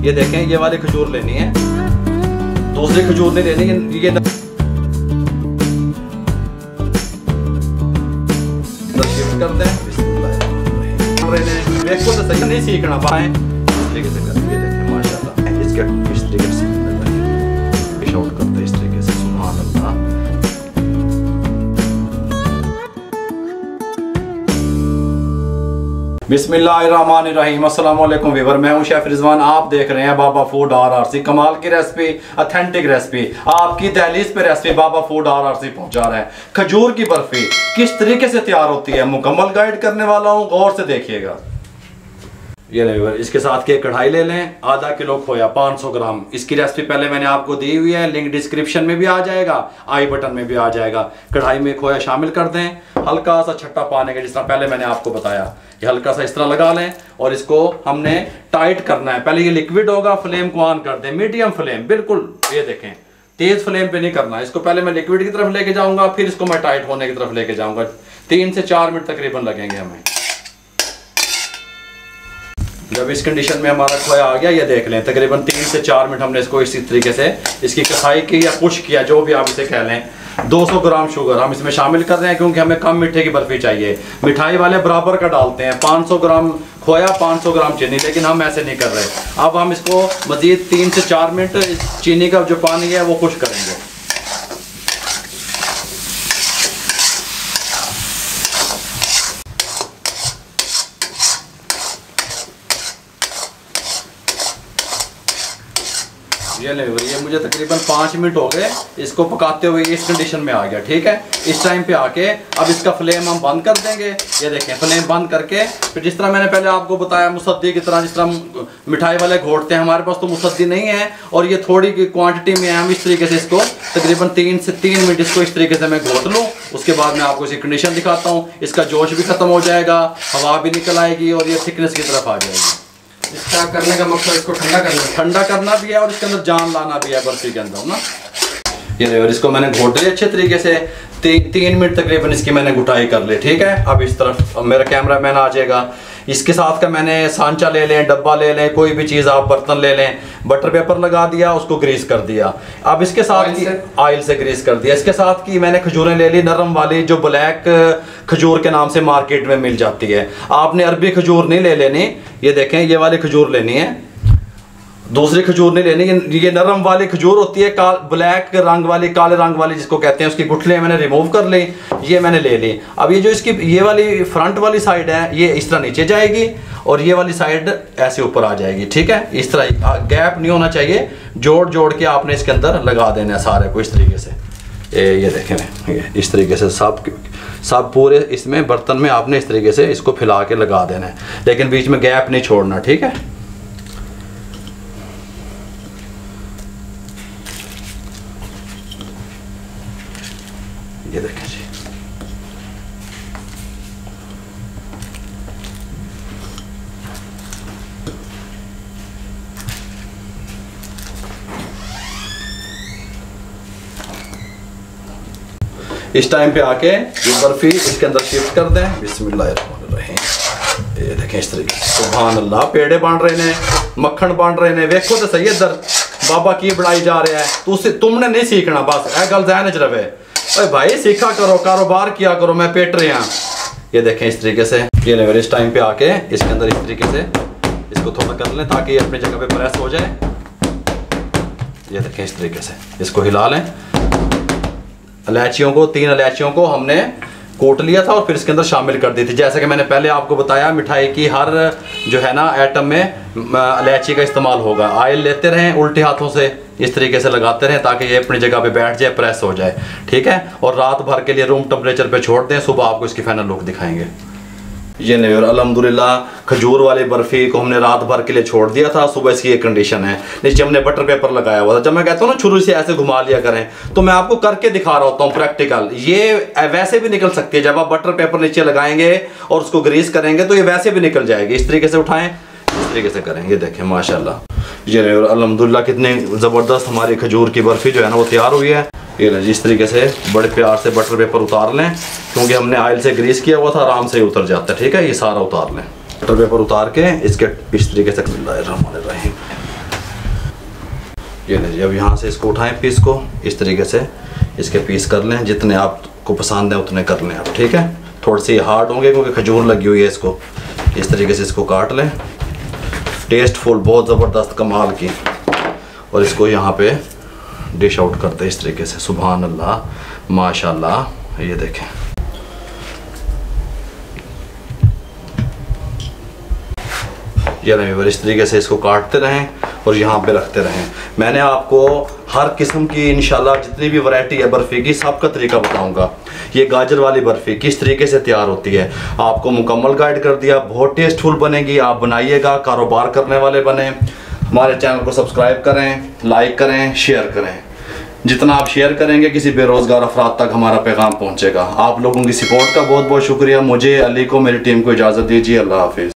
ये देखें, ये वाली खजूर लेनी है, दूसरी खजूर नहीं लेनी। ये करते हैं, देखो तो सही नहीं सीखना पाए इस तरीके से करते। देखें माशाल्लाह, इसके इस तरीके से शॉट करते हैं, इस तरीके से। सुभान अल्लाह। बिस्मिल्लाहिर्रहमानिर्रहीम। अस्सलाम वालेकुम वीवर, मैं हूं शेफ रिजवान। आप देख रहे हैं बाबा फूड RRC। कमाल की रेसिपी, ऑथेंटिक रेसिपी, आपकी दहलीज पे रेसिपी बाबा फूड RRC पहुंचा रहे हैं। खजूर की बर्फी किस तरीके से तैयार होती है, मुकम्मल गाइड करने वाला हूं, गौर से देखिएगा। ये ले वीवर, इसके साथ की कढ़ाई ले लें, आधा किलो खोया 500 ग्राम। इसकी रेसिपी पहले मैंने आपको दी हुई है, लिंक डिस्क्रिप्शन में भी आ जाएगा, आई बटन में भी आ जाएगा। कढ़ाई में खोया शामिल कर दें, हल्का सा छट्टा पाने का, जिस तरह पहले मैंने आपको बताया। ये हल्का सा इस तरह लगा लें और इसको हमने टाइट करना है। पहले ये लिक्विड होगा, फ्लेम को ऑन कर दें, मीडियम फ्लेम, बिल्कुल ये देखें, तेज फ्लेम पे नहीं करना। इसको पहले मैं लिक्विड की तरफ लेके जाऊंगा, फिर इसको मैं टाइट होने की तरफ लेके जाऊंगा। 3 से 4 मिनट तकरीबन लगेंगे हमें। जब इस कंडीशन में हमारा खोया आ गया, ये देख लें, तकरीबन 3 से 4 मिनट हमने इसको इसी तरीके से इसकी कसाई की या पुश किया, जो भी आप इसे कह लें। 200 ग्राम शुगर हम इसमें शामिल कर रहे हैं, क्योंकि हमें कम मीठे की बर्फी चाहिए। मिठाई वाले बराबर का डालते हैं, 500 ग्राम खोया 500 ग्राम चीनी, लेकिन हम ऐसे नहीं कर रहे। अब हम इसको मजीद 3 से 4 मिनट चीनी का जो पानी है वो खुश करेंगे। ये मुझे तकरीबन 5 मिनट हो गए इसको पकाते हुए, इस कंडीशन में आ गया। ठीक है, इस टाइम पे आके अब इसका फ्लेम हम बंद कर देंगे। ये देखें, फ्लेम बंद करके फिर जिस तरह मैंने पहले आपको बताया, मुसद्दी की तरह, जिस तरह मिठाई वाले घोटते हैं, हमारे पास तो मुसद्दी नहीं है और ये थोड़ी क्वांटिटी में है। हम इस तरीके से इसको तकरीबन 3 से 3 मिनट इसको इस तरीके से मैं घोट लूँ। उसके बाद मैं आपको इसकी कंडीशन दिखाता हूँ। इसका जोश भी खत्म हो जाएगा, हवा भी निकल आएगी और ये थिकनेस की तरफ आ जाएगी। इसका करने का मकसद इसको ठंडा करना भी है और इसके अंदर जान लाना भी है बर्फी के अंदर ना। ये और इसको मैंने घोट लिया अच्छे तरीके से। 3 मिनट तकरीबन इसकी मैंने घुटाई कर ली। ठीक है, अब इस तरफ मेरा कैमरा मैन आ जाएगा। इसके साथ का मैंने सांचा ले लें, डब्बा ले लें, कोई भी चीज़ आप बर्तन ले लें। बटर पेपर लगा दिया, उसको ग्रीस कर दिया। अब इसके साथ ऑयल से ग्रीस कर दिया। इसके साथ की मैंने खजूरें ले ली, नरम वाली, जो ब्लैक खजूर के नाम से मार्केट में मिल जाती है। आपने अरबी खजूर नहीं ले लेनी, ये देखें, ये वाली खजूर लेनी है, दूसरी खजूर नहीं लेनी। ये नरम वाली खजूर होती है, ब्लैक रंग वाली, काले रंग वाली जिसको कहते हैं। उसकी गुठलियाँ मैंने रिमूव कर ली, ये मैंने ले ली। अब ये जो इसकी ये वाली फ्रंट वाली साइड है, ये इस तरह नीचे जाएगी और ये वाली साइड ऐसे ऊपर आ जाएगी। ठीक है, इस तरह गैप नहीं होना चाहिए, जोड़ जोड़ के आपने इसके अंदर लगा देना है सारे को इस तरीके से। ये देखें, इस तरीके से सब पूरे इसमें बर्तन में आपने इस तरीके से इसको फैला के लगा देना है, लेकिन बीच में गैप नहीं छोड़ना। ठीक है, ये देखें जी, इस टाइम पे आके ये बर्फी इसके अंदर शिफ्ट कर दें। बिस्मिल्लाहिर्रहमानिर्रहीम। ये देखें इस तरीके से, सुभान अल्लाह, पेड़े बन रहे ने, मक्खन बन रहे ने। देखो तो सही, इधर बाबा की बनाई जा रहा है, तुमने नहीं सीखना, बस ए गल ज़हन च रहे। अरे भाई सीखा करो, कारोबार किया करो, मैं पेट रहे हैं। ये देखें इस तरीके से। ये लेवल इस टाइम पे आके इसके अंदर इस तरीके से इसको थोड़ा कर लें ताकि ये अपनी जगह पे प्रेस हो जाए। ये देखें इस तरीके से इसको हिला लें। इलायचियों को, 3 इलायचियों को हमने कूट लिया था और फिर इसके अंदर शामिल कर दी थी। जैसे कि मैंने पहले आपको बताया, मिठाई की हर जो है ना आइटम में इलायची का इस्तेमाल होगा। ऑयल लेते रहें, उल्टे हाथों से इस तरीके से लगाते रहें ताकि ये अपनी जगह पे बैठ जाए, प्रेस हो जाए। ठीक है, और रात भर के लिए रूम टेम्परेचर पे छोड़ दें, सुबह आपको इसकी फाइनल लुक दिखाएंगे। ये नहीं, और अल्हम्दुलिल्लाह खजूर वाली बर्फ़ी को हमने रात भर के लिए छोड़ दिया था। सुबह इसकी ये कंडीशन है, नीचे हमने बटर पेपर लगाया हुआ था। जब मैं कहता हूँ ना छुरी से ऐसे घुमा लिया करें, तो मैं आपको करके दिखा रहा होता हूँ प्रैक्टिकल। ये वैसे भी निकल सकती है, जब आप बटर पेपर नीचे लगाएंगे और उसको ग्रीस करेंगे तो ये वैसे भी निकल जाएगी। इस तरीके से उठाएं, इस तरीके से करें। ये देखें माशाल्लाह, ये अल्हम्दुलिल्लाह कितनी ज़बरदस्त हमारी खजूर की बर्फ़ी जो है ना वो तैयार हुई है। ये इस तरीके से बड़े प्यार से बटर पेपर उतार लें, क्योंकि हमने ऑयल से ग्रीस किया हुआ था, आराम से ही उतर जाता है। ठीक है, ये सारा उतार लें। बटर पेपर उतार के इसके इस तरीके से बिस्मिल्लाहिर्रहमानिर्रहीम ये लीजिए, अब यहाँ से इसको उठाएं पीस को, इस तरीके से इसके पीस कर लें, जितने आपको पसंद है उतने कर लें आप, ठीक है। थोड़ी सी हार्ड होंगे क्योंकि खजूर लगी हुई है इसको। इस तरीके से इसको काट लें, टेस्टफुल, बहुत ज़बरदस्त कमाल की। और इसको यहाँ पे डिश आउट करते हैं इस तरीके से। सुभान अल्लाह, माशाल्लाह, ये देखें। ये नहीं, इस तरीके से इसको काटते रहें और यहाँ पे रखते रहें। मैंने आपको हर किस्म की इंशाल्लाह जितनी भी वैरायटी है बर्फ़ी की, सबका तरीका बताऊंगा। ये गाजर वाली बर्फ़ी किस तरीके से तैयार होती है आपको मुकम्मल गाइड कर दिया। बहुत टेस्टफुल बनेगी, आप बनाइएगा, कारोबार करने वाले बने। हमारे चैनल को सब्सक्राइब करें, लाइक करें, शेयर करें। जितना आप शेयर करेंगे किसी बेरोज़गार अफराद तक हमारा पैगाम पहुँचेगा। आप लोगों की सपोर्ट का बहुत बहुत शुक्रिया। मुझे, अली को, मेरी टीम को इजाज़त दीजिए। अल्लाह हाफिज़।